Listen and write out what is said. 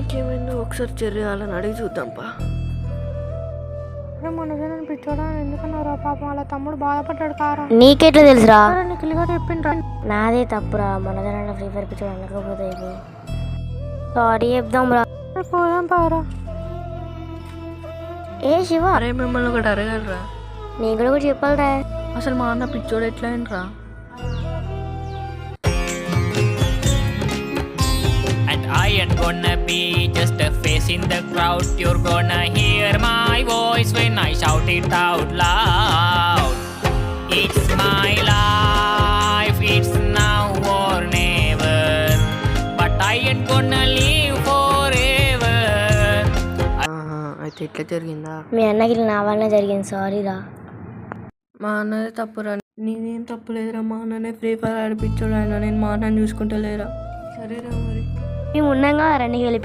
నీకేమైందో ఒకసారి చెర్యాలని అడిగి చూద్దాంపా. మనసుని పిచ్చోడా ఎందుకన్నారా పాపం వాళ్ళ తమ్ముడు బాధపడ్డాడు కారా. నీకెట్లా తెలుసురా? నీకు క్లియర్ చెప్పిండ్రా. నాదే తప్పురా, మనదన ఫ్రీ ఫైర్ పిచ్చోడు అనకపోతే సారీ చెప్దాం రా. పోదాం పారా. ఏ శివ, అరే మిమ్మల్ని ఒకటి అడగలరా? నేను కూడా ఒకటి చెప్పాలరా. అసలు మా అన్న పిచ్చోడు ఎట్లా అయినరా? And I ain't gonna be just a face in the crowd. You're gonna hear my voice when I shout it out loud. It's my life, it's now or never. But I ain't gonna live forever. అయితే ఎట్లా జరిగిందా? మీ అన్నకి నా వల్ల జరిగింది, sorry రా. మా అన్నదే తప్పురా. నేనేం తప్పులేదురా. మా అన్ననే ఫ్రీ ఫైర్ ఆడిపించాడు. ఆయన నేను మా అన్నని చూసుకుంటా లేరా. సరేరా మరి. మేము ఉన్నాగా రండి వెళ్ళిపోయి